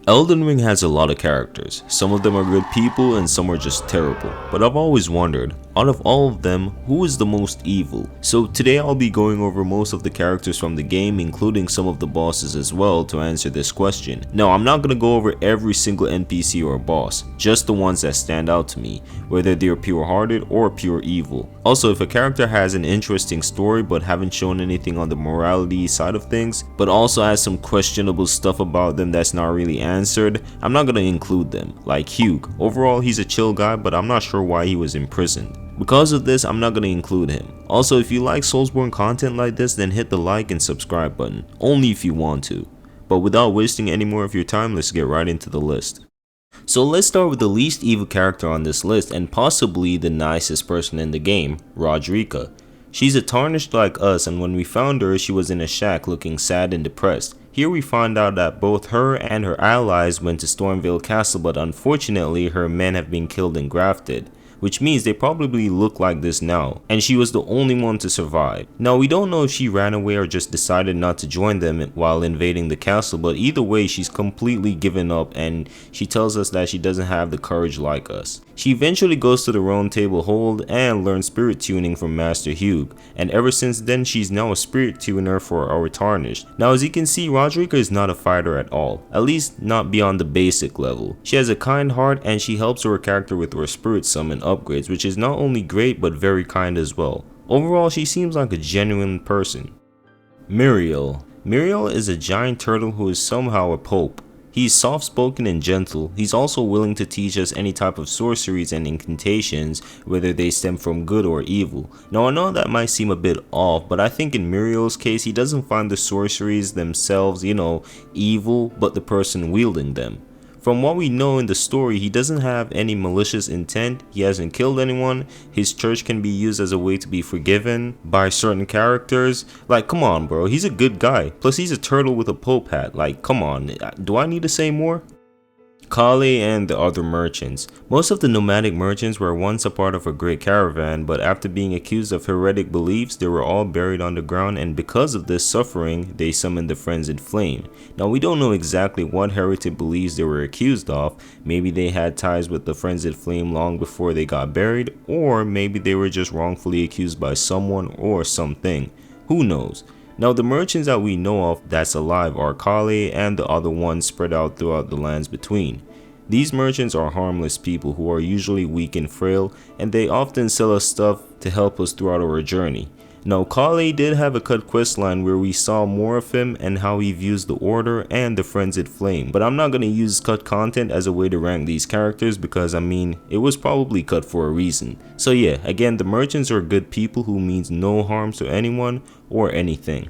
Elden Ring has a lot of characters. Some of them are good people and some are just terrible. But I've always wondered, out of all of them, who is the most evil? So today I'll be going over most of the characters from the game, including some of the bosses as well, to answer this question. Now, I'm not going to go over every single NPC or boss, just the ones that stand out to me, whether they're pure-hearted or pure evil. Also, if a character has an interesting story but haven't shown anything on the morality side of things, but also has some questionable stuff about them that's not really answered, I'm not going to include them. Like Hugh. Overall, he's a chill guy, but I'm not sure why he was imprisoned. Because of this, I'm not going to include him. Also, if you like Soulsborne content like this, then hit the like and subscribe button, only if you want to. But without wasting any more of your time, let's get right into the list. So let's start with the least evil character on this list and possibly the nicest person in the game, Marika. She's a tarnished like us, and when we found her, she was in a shack looking sad and depressed. Here we find out that both her and her allies went to Stormvale Castle, but unfortunately her men have been killed and grafted, which means they probably look like this now, and she was the only one to survive. Now, we don't know if she ran away or just decided not to join them while invading the castle, but either way, she's completely given up and she tells us that she doesn't have the courage like us. She eventually goes to the Round Table Hold and learns spirit tuning from Master Hugh, and ever since then she's now a spirit tuner for our Tarnished. Now, as you can see, Marika is not a fighter at all, at least not beyond the basic level. She has a kind heart and she helps her character with her spirit summon upgrades, which is not only great but very kind as well. Overall, she seems like a genuine person. Muriel. Muriel is a giant turtle who is somehow a pope. He's soft-spoken and gentle. He's also willing to teach us any type of sorceries and incantations, whether they stem from good or evil. Now, I know that might seem a bit off, but I think in Muriel's case, he doesn't find the sorceries themselves, evil, but the person wielding them. From what we know in the story, he doesn't have any malicious intent, he hasn't killed anyone, his church can be used as a way to be forgiven by certain characters. Like, come on bro, he's a good guy. Plus he's a turtle with a pope hat. Like, come on, do I need to say more? Kale and the other merchants. Most of the nomadic merchants were once a part of a great caravan, but after being accused of heretic beliefs, they were all buried underground, and because of this suffering, they summoned the frenzied flame. Now, we don't know exactly what heretic beliefs they were accused of. Maybe they had ties with the frenzied flame long before they got buried, or maybe they were just wrongfully accused by someone or something. Who knows? Now, the merchants that we know of that's alive are Kale and the other ones spread out throughout the lands between. These merchants are harmless people who are usually weak and frail, and they often sell us stuff to help us throughout our journey. Now, Kale did have a cut questline where we saw more of him and how he views the Order and the Frenzied Flame, but I'm not going to use cut content as a way to rank these characters because it was probably cut for a reason. So yeah, again, the merchants are good people who means no harm to anyone or anything.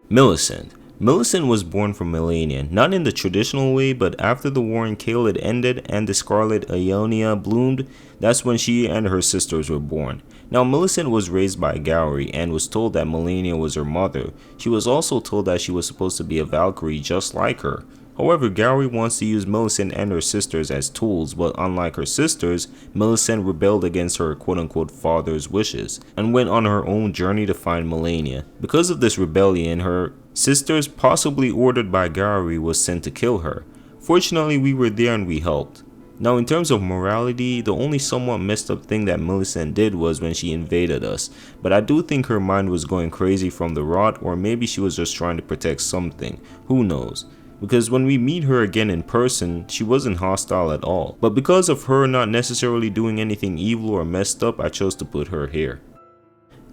Millicent. Millicent was born from Melania, not in the traditional way, but after the war in Caelid ended and the Scarlet Ionia bloomed, that's when she and her sisters were born. Now, Millicent was raised by Gowry and was told that Melania was her mother. She was also told that she was supposed to be a Valkyrie just like her. However, Gowry wants to use Millicent and her sisters as tools, but unlike her sisters, Millicent rebelled against her quote-unquote father's wishes and went on her own journey to find Melania. Because of this rebellion, her sisters, possibly ordered by Gowry, was sent to kill her. Fortunately, we were there and we helped. Now, in terms of morality, the only somewhat messed up thing that Millicent did was when she invaded us, but I do think her mind was going crazy from the rot, or maybe she was just trying to protect something. Who knows? Because when we meet her again in person, she wasn't hostile at all. But because of her not necessarily doing anything evil or messed up, I chose to put her here.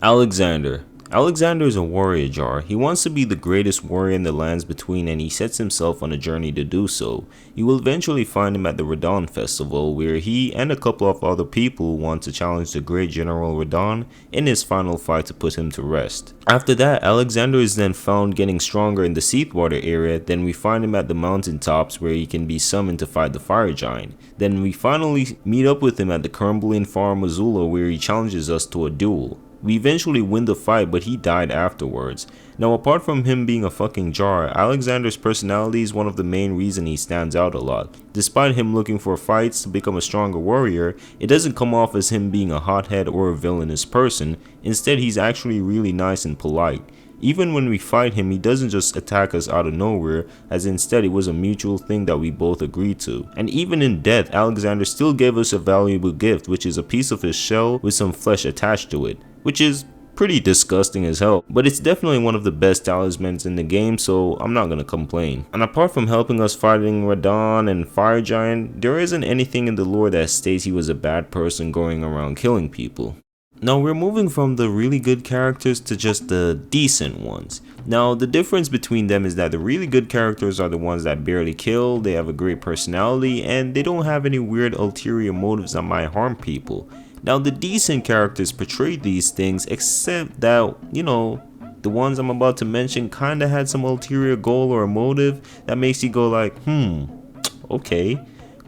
Alexander. Alexander is a warrior jar. He wants to be the greatest warrior in the lands between, and he sets himself on a journey to do so. You will eventually find him at the Radon Festival, where he and a couple of other people want to challenge the great General Radon in his final fight to put him to rest. After that, Alexander is then found getting stronger in the Seathwater area. Then we find him at the mountaintops where he can be summoned to fight the fire giant. Then we finally meet up with him at the Crumbling Farm Missoula, where he challenges us to a duel. We eventually win the fight, but he died afterwards. Now, apart from him being a fucking jar, Alexander's personality is one of the main reasons he stands out a lot. Despite him looking for fights to become a stronger warrior, it doesn't come off as him being a hothead or a villainous person. Instead, he's actually really nice and polite. Even when we fight him, he doesn't just attack us out of nowhere, as instead it was a mutual thing that we both agreed to. And even in death, Alexander still gave us a valuable gift, which is a piece of his shell with some flesh attached to it, which is pretty disgusting as hell, but it's definitely one of the best talismans in the game, so I'm not gonna complain. And apart from helping us fighting Radon and Fire Giant, there isn't anything in the lore that states he was a bad person going around killing people. Now we're moving from the really good characters to just the decent ones. Now the difference between them is that the really good characters are the ones that barely kill, they have a great personality, and they don't have any weird ulterior motives that might harm people. Now the decent characters portray these things, except that, you know, the ones I'm about to mention kinda had some ulterior goal or motive that makes you go like, okay.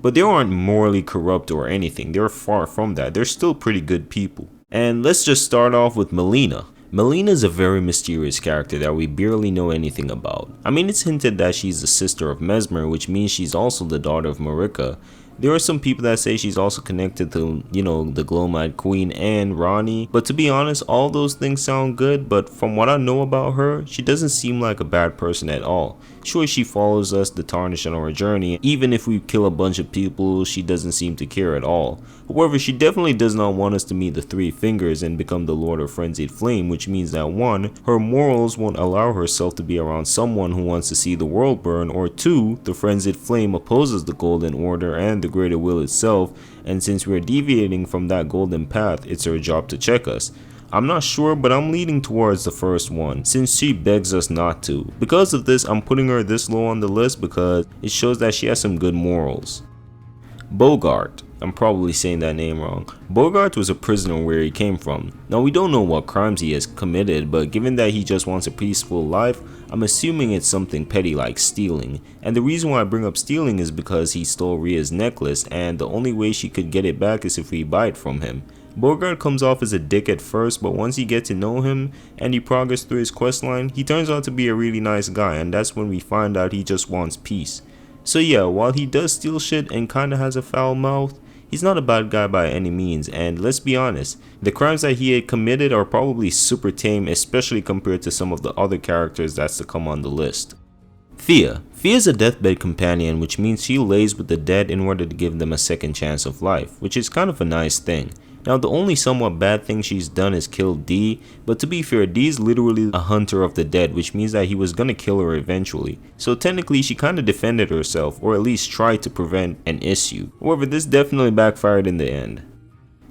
But they aren't morally corrupt or anything, they're far from that, they're still pretty good people. And let's just start off with Melina. Melina is a very mysterious character that we barely know anything about. I mean, it's hinted that she's the sister of Mesmer, which means she's also the daughter of Marika. There are some people that say she's also connected to, you know, the Glomite Queen and Ranni, but to be honest, all those things sound good, but from what I know about her, she doesn't seem like a bad person at all. Sure, she follows us, the Tarnished, on our journey. Even if we kill a bunch of people, she doesn't seem to care at all. However, she definitely does not want us to meet the Three Fingers and become the Lord of Frenzied Flame, which means that 1, her morals won't allow herself to be around someone who wants to see the world burn, or 2, the Frenzied Flame opposes the Golden Order and the Greater Will itself, and since we're deviating from that golden path, it's her job to check us. I'm not sure, but I'm leaning towards the first one, since she begs us not to. Because of this, I'm putting her this low on the list because it shows that she has some good morals. Bogart. I'm probably saying that name wrong. Bogart was a prisoner where he came from. Now we don't know what crimes he has committed, but given that he just wants a peaceful life, I'm assuming it's something petty like stealing. And the reason why I bring up stealing is because he stole Rhea's necklace, and the only way she could get it back is if we buy it from him. Bogart comes off as a dick at first, but once you get to know him and you progress through his questline, he turns out to be a really nice guy, and that's when we find out he just wants peace. So yeah, while he does steal shit and kinda has a foul mouth, he's not a bad guy by any means, and let's be honest, the crimes that he had committed are probably super tame, especially compared to some of the other characters that's to come on the list. Thea. Thea is a deathbed companion, which means she lays with the dead in order to give them a second chance of life, which is kind of a nice thing. Now the only somewhat bad thing she's done is kill Dee, but to be fair, Dee is literally a hunter of the dead, which means that he was gonna kill her eventually. So technically she kinda defended herself, or at least tried to prevent an issue. However, this definitely backfired in the end.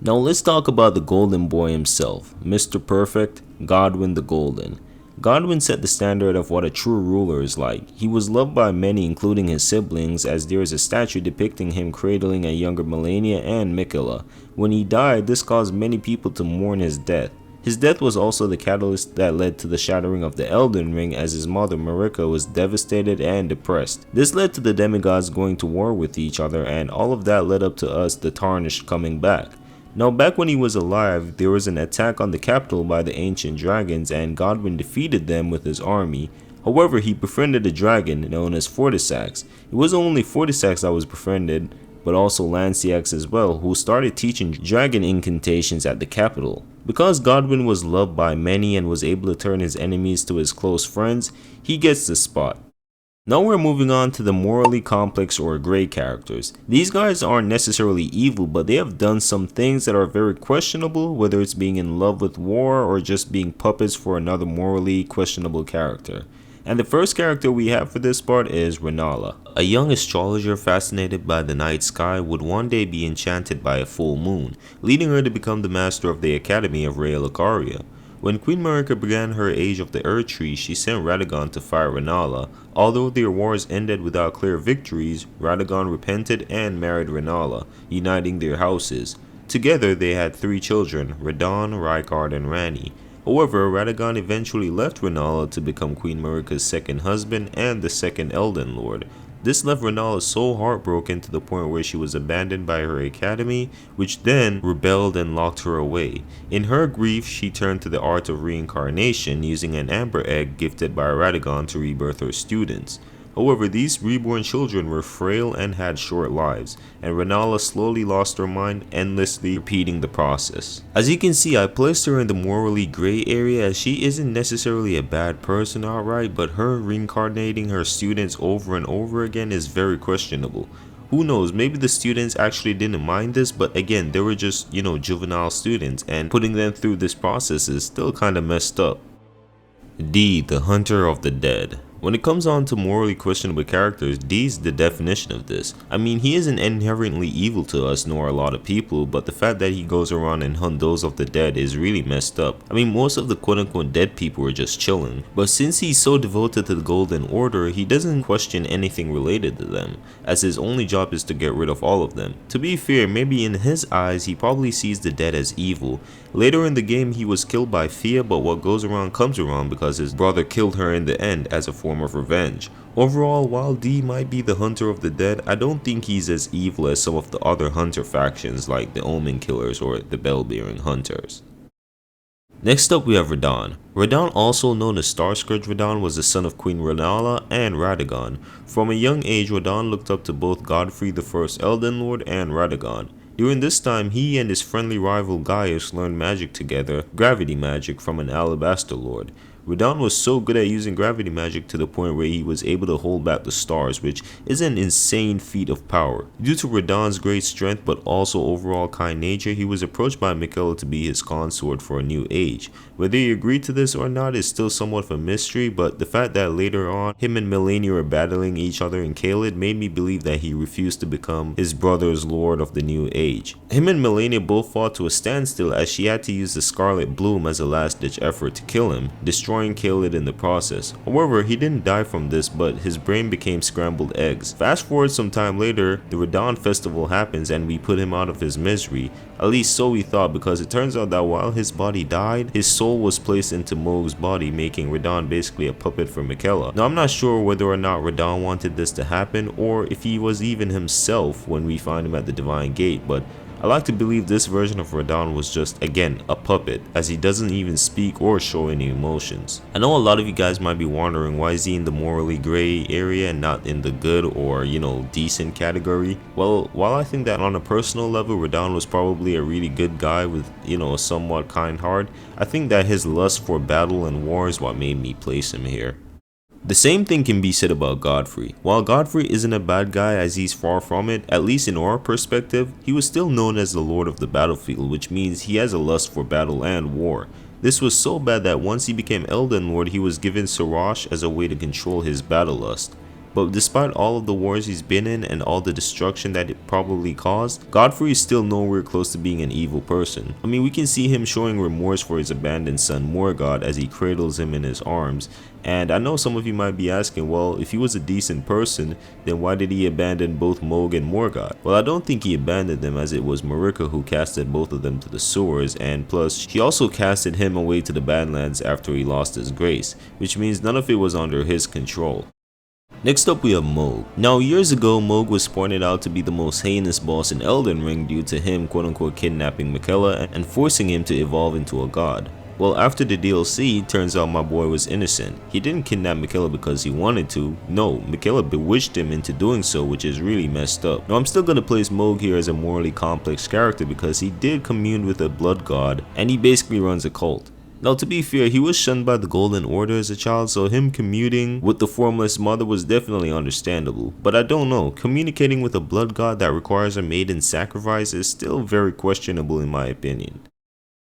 Now let's talk about the Golden Boy himself, Mr. Perfect, Godwyn the Golden. Godwyn set the standard of what a true ruler is like. He was loved by many, including his siblings, as there is a statue depicting him cradling a younger Melania and Miquella. When he died, this caused many people to mourn his death. His death was also the catalyst that led to the shattering of the Elden Ring, as his mother Marika was devastated and depressed. This led to the demigods going to war with each other, and all of that led up to us, the Tarnished, coming back. Now back when he was alive, there was an attack on the capital by the ancient dragons, and Godwyn defeated them with his army. However, he befriended a dragon known as Fortisax. It wasn't only Fortisax that was befriended, but also Lanciax as well, who started teaching dragon incantations at the capital. Because Godwyn was loved by many and was able to turn his enemies to his close friends, he gets the spot. Now we're moving on to the morally complex or gray characters. These guys aren't necessarily evil, but they have done some things that are very questionable, whether it's being in love with war or just being puppets for another morally questionable character. And the first character we have for this part is Rennala. A young astrologer fascinated by the night sky would one day be enchanted by a full moon, leading her to become the master of the Academy of Rhea Lucaria. When Queen Marika began her Age of the Earth Tree, she sent Radagon to fight Rennala. Although their wars ended without clear victories, Radagon repented and married Rennala, uniting their houses. Together they had 3 children, Radon, Rykard, and Ranni. However, Radagon eventually left Rennala to become Queen Marika's second husband and the second Elden Lord. This left Rennala so heartbroken to the point where she was abandoned by her academy, which then rebelled and locked her away. In her grief, she turned to the art of reincarnation, using an amber egg gifted by Radagon to rebirth her students. However, these reborn children were frail and had short lives, and Rennala slowly lost her mind, endlessly repeating the process. As you can see, I placed her in the morally gray area as she isn't necessarily a bad person outright, but her reincarnating her students over and over again is very questionable. Who knows, maybe the students actually didn't mind this, but again, they were just, juvenile students, and putting them through this process is still kinda messed up. D, the Hunter of the Dead. When it comes on to morally questionable characters, D's the definition of this. I mean, he isn't inherently evil to us nor a lot of people, but the fact that he goes around and hunt those of the dead is really messed up. I mean, most of the quote-unquote dead people are just chilling, but since he's so devoted to the Golden Order, he doesn't question anything related to them, as his only job is to get rid of all of them. To be fair, maybe in his eyes, he probably sees the dead as evil. Later in the game, he was killed by Fia, but what goes around comes around because his brother killed her in the end as a form of revenge. Overall, while D might be the Hunter of the Dead, I don't think he's as evil as some of the other Hunter factions like the Omen Killers or the Bell-Bearing Hunters. Next up we have Radahn. Radahn, also known as Starscourge Radahn, was the son of Queen Rennala and Radagon. From a young age, Radahn looked up to both Godfrey the First Elden Lord and Radagon. During this time, he and his friendly rival Gaius learned magic together, gravity magic, from an Alabaster Lord. Radahn was so good at using gravity magic to the point where he was able to hold back the stars, which is an insane feat of power. Due to Radahn's great strength but also overall kind nature, he was approached by Miquella to be his consort for a new age. Whether he agreed to this or not is still somewhat of a mystery, but the fact that later on him and Melania were battling each other in Caelid made me believe that he refused to become his brother's lord of the new age. Him and Melania both fought to a standstill as she had to use the Scarlet Bloom as a last-ditch effort to kill him, destroying Caelid in the process. However, he didn't die from this, but his brain became scrambled eggs. Fast forward some time later, the Radahn festival happens and we put him out of his misery. At least so we thought, because it turns out that while his body died, his soul was placed into Mohg's body, making Radahn basically a puppet for Miquella. Now I'm not sure whether or not Radahn wanted this to happen or if he was even himself when we find him at the Divine Gate, but I like to believe this version of Radahn was just, again, a puppet, as he doesn't even speak or show any emotions. I know a lot of you guys might be wondering why is he in the morally gray area and not in the good or, decent category. Well, while I think that on a personal level, Radahn was probably a really good guy with, a somewhat kind heart, I think that his lust for battle and war is what made me place him here. The same thing can be said about Godfrey. While Godfrey isn't a bad guy, as he's far from it, at least in our perspective, he was still known as the Lord of the Battlefield, which means he has a lust for battle and war. This was so bad that once he became Elden Lord, he was given Siraj as a way to control his battle lust. But despite all of the wars he's been in and all the destruction that it probably caused, Godfrey is still nowhere close to being an evil person. I mean, we can see him showing remorse for his abandoned son Morgott as he cradles him in his arms. And I know some of you might be asking, well, if he was a decent person, then why did he abandon both Mohg and Morgott? Well, I don't think he abandoned them, as it was Marika who casted both of them to the sewers, and plus, she also casted him away to the Badlands after he lost his grace, which means none of it was under his control. Next up we have Mohg. Now years ago, Mohg was pointed out to be the most heinous boss in Elden Ring due to him quote-unquote kidnapping Miquella and forcing him to evolve into a god. Well, after the DLC, turns out my boy was innocent. He didn't kidnap Miquella because he wanted to. No, Miquella bewitched him into doing so, which is really messed up. Now I'm still gonna place Mohg here as a morally complex character because he did commune with a blood god and he basically runs a cult. Now to be fair, he was shunned by the Golden Order as a child, so him communing with the formless mother was definitely understandable. But I don't know, communicating with a blood god that requires a maiden sacrifice is still very questionable in my opinion.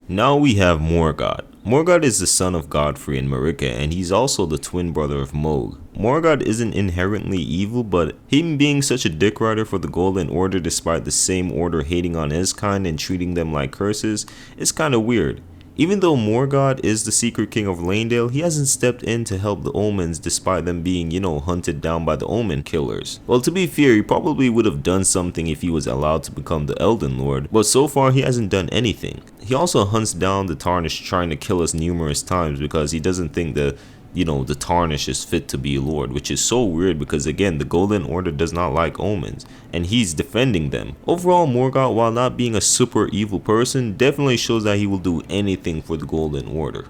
Now we have Morgott. Morgott is the son of Godfrey and Marika, and he's also the twin brother of Mohg. Morgott isn't inherently evil, but him being such a dick rider for the Golden Order despite the same order hating on his kind and treating them like curses is kinda weird. Even though Morgott is the secret king of Lanedale, he hasn't stepped in to help the Omens despite them being, hunted down by the Omen Killers. Well, to be fair, he probably would have done something if he was allowed to become the Elden Lord, but so far he hasn't done anything. He also hunts down the Tarnished, trying to kill us numerous times because he doesn't think the Tarnish is fit to be Lord, which is so weird because again, the Golden Order does not like Omens, and he's defending them. Overall, Morgott, while not being a super evil person, definitely shows that he will do anything for the Golden Order.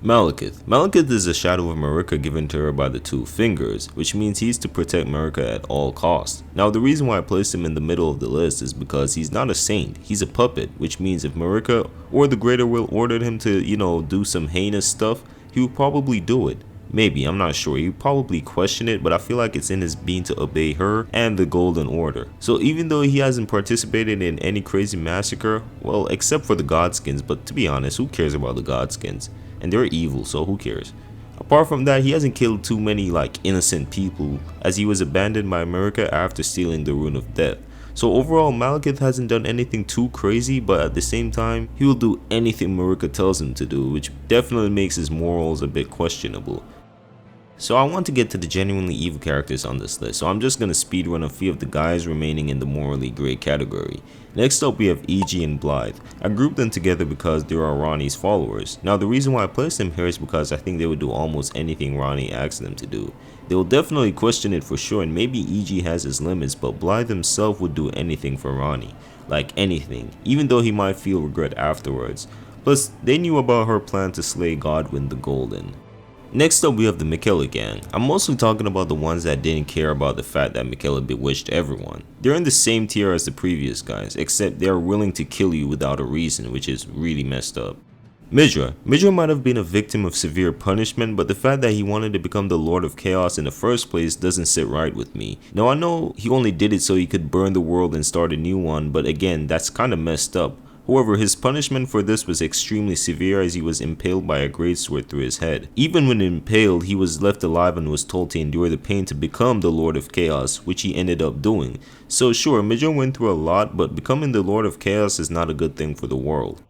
Malekith is a shadow of Marika given to her by the two fingers, which means he's to protect Marika at all costs. Now the reason why I placed him in the middle of the list is because he's not a saint, he's a puppet, which means if Marika or the Greater Will ordered him to, do some heinous stuff, he would probably do it. Maybe, I'm not sure, he'd probably question it, but I feel like it's in his being to obey her and the Golden Order. So even though he hasn't participated in any crazy massacre, well, except for the Godskins, but to be honest, who cares about the Godskins? And they're evil, so who cares? Apart from that, he hasn't killed too many innocent people, as he was abandoned by Marika after stealing the Rune of Death. So overall, Malekith hasn't done anything too crazy, but at the same time, he will do anything Marika tells him to do, which definitely makes his morals a bit questionable. So I want to get to the genuinely evil characters on this list, so I'm just going to speedrun a few of the guys remaining in the morally great category. Next up we have E.G. and Blythe. I grouped them together because they are Ranni's followers. Now the reason why I placed them here is because I think they would do almost anything Ranni asks them to do. They will definitely question it for sure, and maybe E.G. has his limits, but Blythe himself would do anything for Ranni. Like anything, even though he might feel regret afterwards. Plus, they knew about her plan to slay Godwyn the Golden. Next up we have the Miquella gang. I'm mostly talking about the ones that didn't care about the fact that Miquella bewitched everyone. They're in the same tier as the previous guys, except they are willing to kill you without a reason, which is really messed up. Midra might have been a victim of severe punishment, but the fact that he wanted to become the Lord of Chaos in the first place doesn't sit right with me. Now I know he only did it so he could burn the world and start a new one, but again, that's kinda messed up. However, his punishment for this was extremely severe, as he was impaled by a greatsword through his head. Even when impaled, he was left alive and was told to endure the pain to become the Lord of Chaos, which he ended up doing. So sure, Midra went through a lot, but becoming the Lord of Chaos is not a good thing for the world.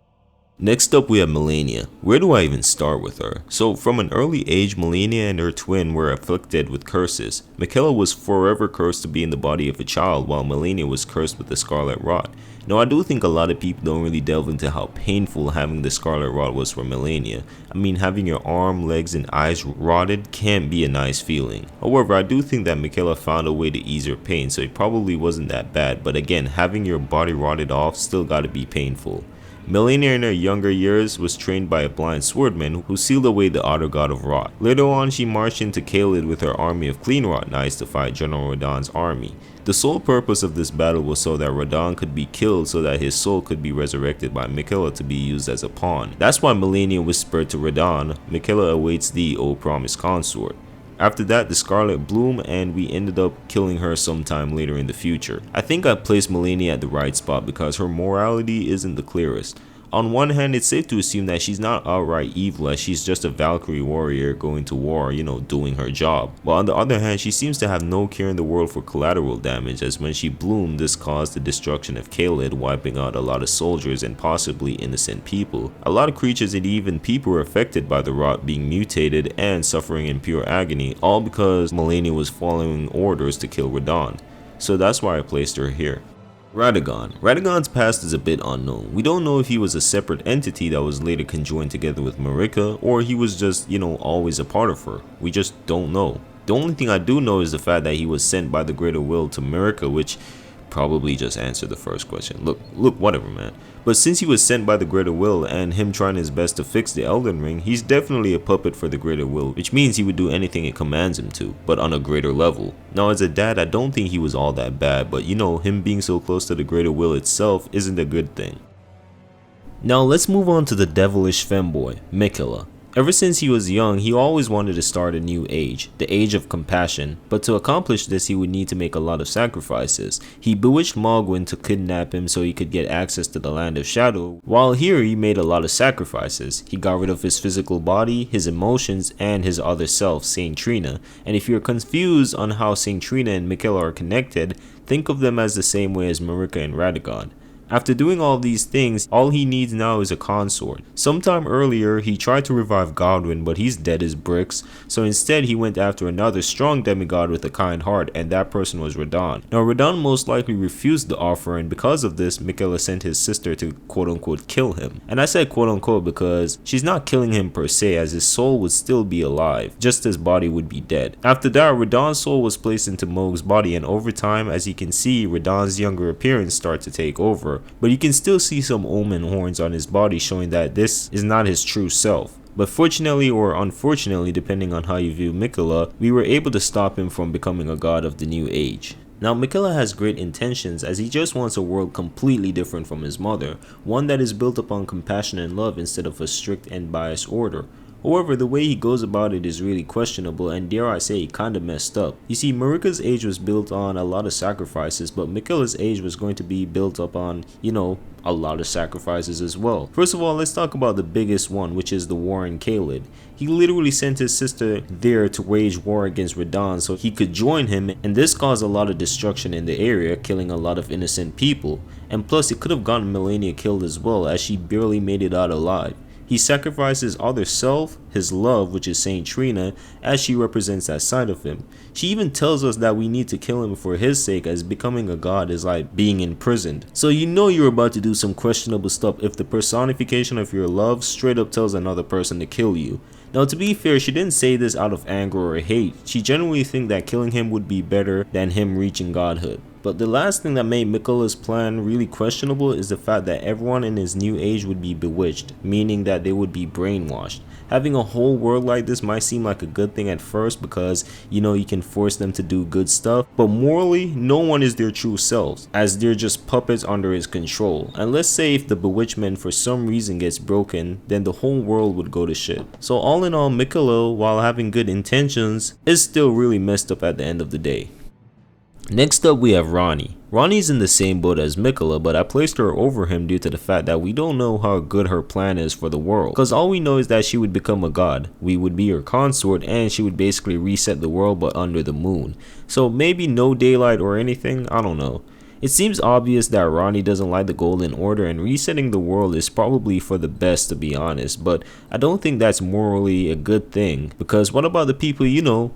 Next up we have Malenia. Where do I even start with her? So from an early age, Malenia and her twin were afflicted with curses. Miquella was forever cursed to be in the body of a child, while Malenia was cursed with the Scarlet Rot. Now I do think a lot of people don't really delve into how painful having the Scarlet Rot was for Malenia. I mean, having your arm, legs, and eyes rotted can't be a nice feeling. However, I do think that Miquella found a way to ease her pain, so it probably wasn't that bad, but again, having your body rotted off still gotta be painful. Malenia in her younger years was trained by a blind swordman who sealed away the Otter God of Rot. Later on, she marched into Caelid with her army of Clean Rot Knights to fight General Radahn's army. The sole purpose of this battle was so that Radahn could be killed so that his soul could be resurrected by Miquella to be used as a pawn. That's why Malenia whispered to Radahn, "Miquella awaits thee, O promised consort." After that, the Scarlet bloomed and we ended up killing her sometime later in the future. I think I placed Malenia at the right spot because her morality isn't the clearest. On one hand, it's safe to assume that she's not outright evil, as she's just a Valkyrie warrior going to war, doing her job. But on the other hand, she seems to have no care in the world for collateral damage, as when she bloomed, this caused the destruction of Caelid, wiping out a lot of soldiers and possibly innocent people. A lot of creatures and even people were affected by the rot, being mutated and suffering in pure agony, all because Malenia was following orders to kill Radahn. So that's why I placed her here. Radagon's past is a bit unknown. We don't know if he was a separate entity that was later conjoined together with Marika, or he was just, always a part of her. We just don't know. The only thing I do know is the fact that he was sent by the Greater Will to Marika, which probably just answered the first question. Look, whatever, man. But since he was sent by the Greater Will and him trying his best to fix the Elden Ring, he's definitely a puppet for the Greater Will, which means he would do anything it commands him to, but on a greater level. Now as a dad, I don't think he was all that bad, but him being so close to the Greater Will itself isn't a good thing. Now let's move on to the devilish femboy, Miquella. Ever since he was young, he always wanted to start a new age, the age of compassion, but to accomplish this he would need to make a lot of sacrifices. He bewitched Morgwyn to kidnap him so he could get access to the Land of Shadow, while here he made a lot of sacrifices. He got rid of his physical body, his emotions, and his other self, Saint Trina, and if you're confused on how Saint Trina and Miquella are connected, think of them as the same way as Marika and Radagon. After doing all these things, all he needs now is a consort. Sometime earlier, he tried to revive Godwyn, but he's dead as bricks, so instead he went after another strong demigod with a kind heart, and that person was Radahn. Now Radahn most likely refused the offer, and because of this, Miquella sent his sister to quote-unquote kill him. And I said quote-unquote because she's not killing him per se, as his soul would still be alive, just his body would be dead. After that, Radahn's soul was placed into Mohg's body, and over time, as you can see, Radahn's younger appearance starts to take over. But you can still see some omen horns on his body, showing that this is not his true self. But fortunately or unfortunately, depending on how you view Miquella, we were able to stop him from becoming a god of the new age. Now Miquella has great intentions as he just wants a world completely different from his mother, one that is built upon compassion and love instead of a strict and biased order. However, the way he goes about it is really questionable and dare I say kinda messed up. You see, Marika's age was built on a lot of sacrifices, but Miquella's age was going to be built up on, a lot of sacrifices as well. First of all, let's talk about the biggest one, which is the war in Caelid. He literally sent his sister there to wage war against Radahn so he could join him, and this caused a lot of destruction in the area, killing a lot of innocent people. And plus, it could have gotten Melania killed as well, as she barely made it out alive. He sacrificed his other self, his love, which is Saint Trina, as she represents that side of him. She even tells us that we need to kill him for his sake, as becoming a god is like being imprisoned. So you know you're about to do some questionable stuff if the personification of your love straight up tells another person to kill you. Now to be fair, she didn't say this out of anger or hate. She genuinely thinks that killing him would be better than him reaching godhood. But the last thing that made Miquella's plan really questionable is the fact that everyone in his new age would be bewitched, meaning that they would be brainwashed. Having a whole world like this might seem like a good thing at first because, you can force them to do good stuff, but morally, no one is their true selves, as they're just puppets under his control. And let's say if the bewitchment for some reason gets broken, then the whole world would go to shit. So all in all, Miquella, while having good intentions, is still really messed up at the end of the day. Next up we have Ranni. Ranni's in the same boat as Miquella, but I placed her over him due to the fact that we don't know how good her plan is for the world. Cause all we know is that she would become a god, we would be her consort, and she would basically reset the world but under the moon. So maybe no daylight or anything, I don't know. It seems obvious that Ranni doesn't like the Golden Order and resetting the world is probably for the best, to be honest, but I don't think that's morally a good thing, because what about the people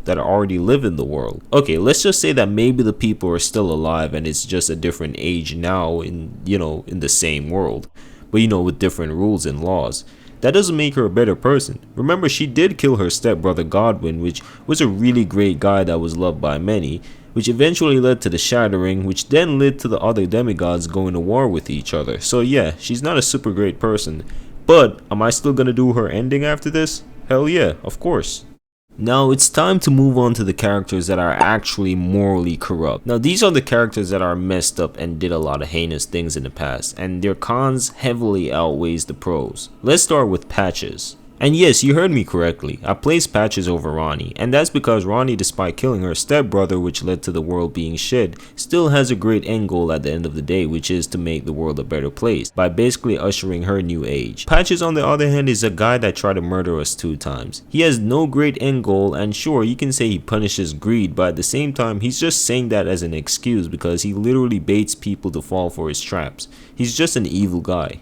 that already live in the world? Okay, let's just say that maybe the people are still alive and it's just a different age now in the same world, but with different rules and laws. That doesn't make her a better person. Remember, she did kill her stepbrother Godwin, which was a really great guy that was loved by many, which eventually led to the Shattering, which then led to the other demigods going to war with each other. So yeah, she's not a super great person. But am I still gonna do her ending after this? Hell yeah, of course. Now it's time to move on to the characters that are actually morally corrupt. Now these are the characters that are messed up and did a lot of heinous things in the past, and their cons heavily outweighs the pros. Let's start with Patches. And yes, you heard me correctly, I placed Patches over Ranni, and that's because Ranni, despite killing her stepbrother, which led to the world being shed, still has a great end goal at the end of the day, which is to make the world a better place, by basically ushering her new age. Patches on the other hand is a guy that tried to murder us 2 times. He has no great end goal, and sure, you can say he punishes greed, but at the same time, he's just saying that as an excuse because he literally baits people to fall for his traps. He's just an evil guy.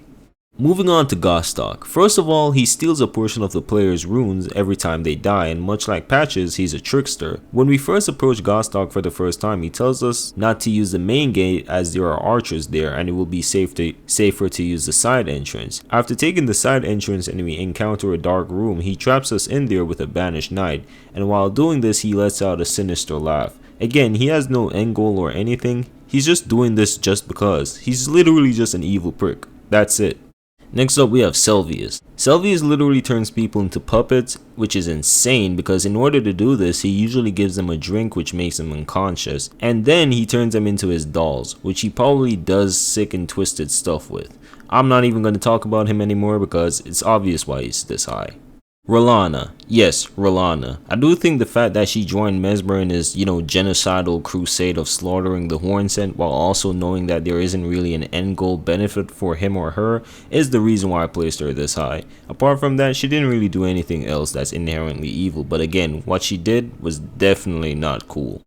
Moving on to Gostock. First of all, he steals a portion of the player's runes every time they die, and much like Patches, he's a trickster. When we first approach Gostock for the first time, he tells us not to use the main gate as there are archers there and it will be safer to use the side entrance. After taking the side entrance and we encounter a dark room, he traps us in there with a banished knight, and while doing this he lets out a sinister laugh. Again, he has no end goal or anything, he's just doing this just because. He's literally just an evil prick. That's it. Next up we have Selvius. Selvius literally turns people into puppets, which is insane because in order to do this he usually gives them a drink which makes them unconscious, and then he turns them into his dolls, which he probably does sick and twisted stuff with. I'm not even going to talk about him anymore because it's obvious why he's this high. R'hllana. Yes, R'hllana. I do think the fact that she joined Mesmer in his, genocidal crusade of slaughtering the Hornsent while also knowing that there isn't really an end goal benefit for him or her is the reason why I placed her this high. Apart from that, she didn't really do anything else that's inherently evil, but again, what she did was definitely not cool.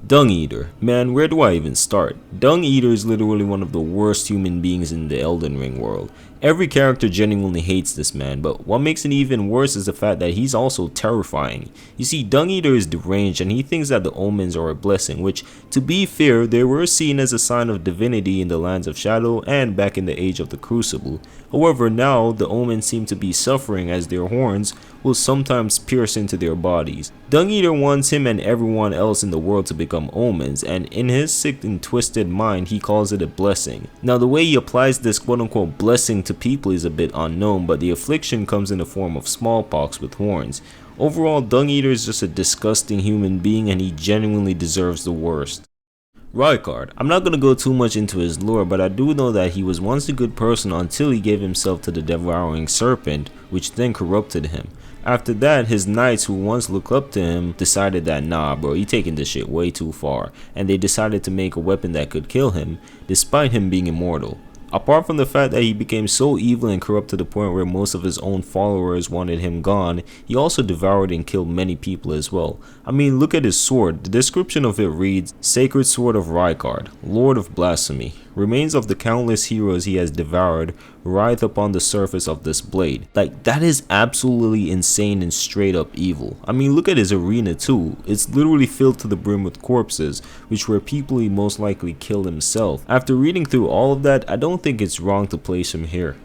Dung Eater. Man, where do I even start? Dung Eater is literally one of the worst human beings in the Elden Ring world. Every character genuinely hates this man, but what makes it even worse is the fact that he's also terrifying. You see, Dung Eater is deranged and he thinks that the omens are a blessing, which, to be fair, they were seen as a sign of divinity in the Lands of Shadow and back in the Age of the Crucible. However, now the omens seem to be suffering as their horns will sometimes pierce into their bodies. Dung Eater wants him and everyone else in the world to become become omens, and in his sick and twisted mind he calls it a blessing. Now the way he applies this quote-unquote blessing to people is a bit unknown, but the affliction comes in the form of smallpox with horns. Overall, Dung Eater is just a disgusting human being and he genuinely deserves the worst. Rykard. I'm not gonna go too much into his lore, but I do know that he was once a good person until he gave himself to the devouring serpent, which then corrupted him. After that, his knights who once looked up to him decided that nah bro, you taking this shit way too far, and they decided to make a weapon that could kill him, despite him being immortal. Apart from the fact that he became so evil and corrupt to the point where most of his own followers wanted him gone, he also devoured and killed many people as well. I mean, look at his sword. The description of it reads, Sacred Sword of Rykard, Lord of Blasphemy. Remains of the countless heroes he has devoured writhe upon the surface of this blade. Like, that is absolutely insane and straight up evil. I mean, look at his arena too. It's literally filled to the brim with corpses, which were people he most likely killed himself. After reading through all of that, I don't think it's wrong to place him here.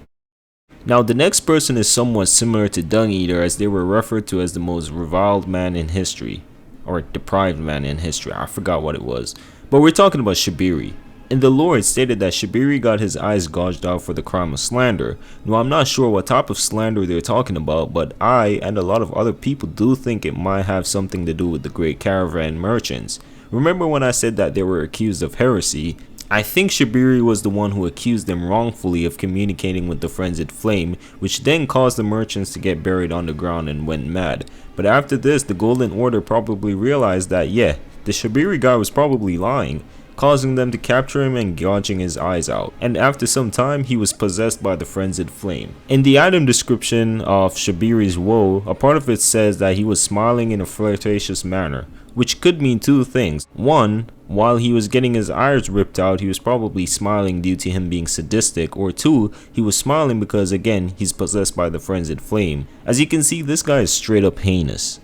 Now the next person is somewhat similar to Dung Eater, as they were referred to as the most reviled man in history. Or deprived man in history, I forgot what it was. But we're talking about Shibiri. In the lore, it stated that Shibiri got his eyes gouged out for the crime of slander. Now, I'm not sure what type of slander they're talking about, but I and a lot of other people do think it might have something to do with the Great Caravan merchants. Remember when I said that they were accused of heresy? I think Shibiri was the one who accused them wrongfully of communicating with the frenzied flame, which then caused the merchants to get buried underground and went mad. But after this, the Golden Order probably realized that yeah, the Shibiri guy was probably lying, causing them to capture him and gouging his eyes out, and after some time he was possessed by the frenzied flame. In the item description of Shibiri's woe, a part of it says that he was smiling in a flirtatious manner, which could mean two things. One, while he was getting his eyes ripped out, he was probably smiling due to him being sadistic, or two, he was smiling because again, he's possessed by the frenzied flame. As you can see, this guy is straight up heinous.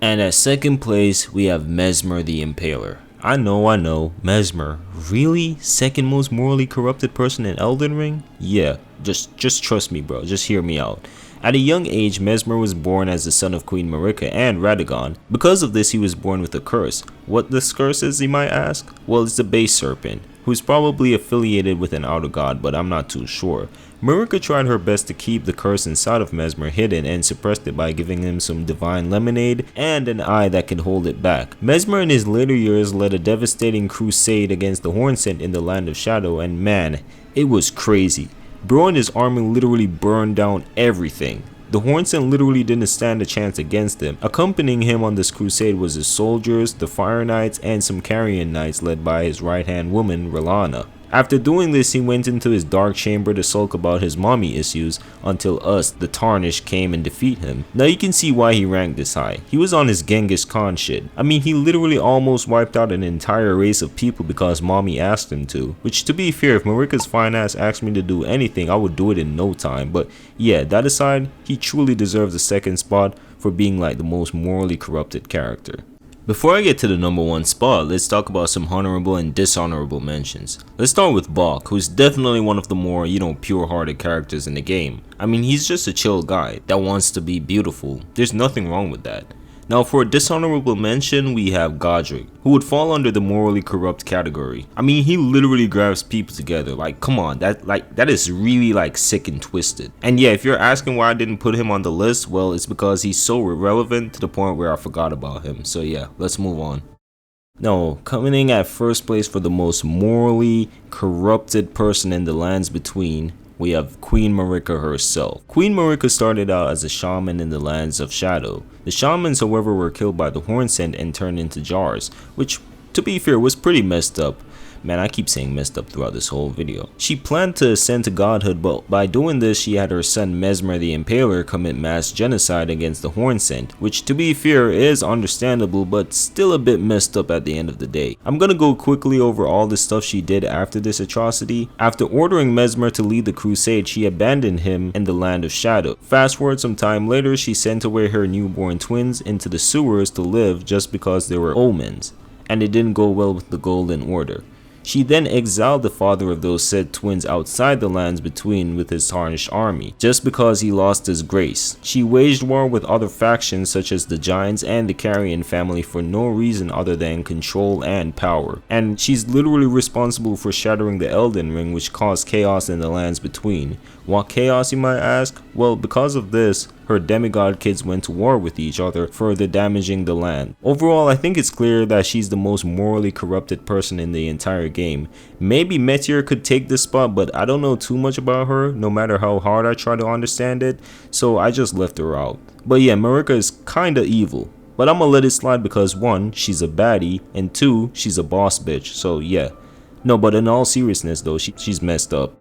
And at second place, we have Messmer the Impaler. I know, Messmer, really? Second most morally corrupted person in Elden Ring? Yeah, just trust me bro, just hear me out. At a young age, Messmer was born as the son of Queen Marika and Radagon. Because of this, he was born with a curse. What this curse is, you might ask? Well, it's the base serpent, who's probably affiliated with an outer god, but I'm not too sure. Marika tried her best to keep the curse inside of Messmer hidden and suppressed it by giving him some divine lemonade and an eye that could hold it back. Messmer in his later years led a devastating crusade against the Hornsent in the Land of Shadow, and man, it was crazy. Bro and his army literally burned down everything. The Hornsent literally didn't stand a chance against him. Accompanying him on this crusade was his soldiers, the Fire Knights, and some Carrion Knights led by his right-hand woman, Rellana. After doing this, he went into his dark chamber to sulk about his mommy issues until us, the Tarnished, came and defeat him. Now you can see why he ranked this high. He was on his Genghis Khan shit. I mean, he literally almost wiped out an entire race of people because mommy asked him to. Which, to be fair, if Marika's fine ass asked me to do anything, I would do it in no time. But yeah, that aside, he truly deserves the second spot for being like the most morally corrupted character. Before I get to the number one spot, let's talk about some honorable and dishonorable mentions. Let's start with Bok, who's definitely one of the more, pure-hearted characters in the game. I mean, he's just a chill guy that wants to be beautiful. There's nothing wrong with that. Now for a dishonorable mention, we have Godric, who would fall under the morally corrupt category. I mean, he literally grabs people together. Like, come on, that is really sick and twisted. And yeah, if you're asking why I didn't put him on the list, well, it's because he's so irrelevant to the point where I forgot about him. So yeah, let's move on. Now, coming in at first place for the most morally corrupted person in the lands between, we have Queen Marika herself. Queen Marika started out as a shaman in the Lands of Shadow. The shamans, however, were killed by the Hornsent and turned into jars, which, to be fair, was pretty messed up. Man, I keep saying messed up throughout this whole video. She planned to ascend to godhood, but by doing this, she had her son Messmer the Impaler commit mass genocide against the Hornsent, which, to be fair, is understandable, but still a bit messed up at the end of the day. I'm gonna go quickly over all the stuff she did after this atrocity. After ordering Messmer to lead the crusade, she abandoned him in the Land of Shadow. Fast forward some time later, she sent away her newborn twins into the sewers to live just because they were omens, and it didn't go well with the Golden Order. She then exiled the father of those said twins outside the lands between with his tarnished army, just because he lost his grace. She waged war with other factions such as the Giants and the Carrion family for no reason other than control and power. And she's literally responsible for shattering the Elden ring, which caused chaos in the lands between. What chaos, you might ask? Well, because of this, her demigod kids went to war with each other, further damaging the land. Overall, I think it's clear that she's the most morally corrupted person in the entire game. Maybe Meteor could take this spot, but I don't know too much about her, no matter how hard I try to understand it, so I just left her out. But yeah, Marika is kinda evil, but I'ma let it slide because 1, she's a baddie, and 2, she's a boss bitch, so yeah. No, but in all seriousness though, she's messed up.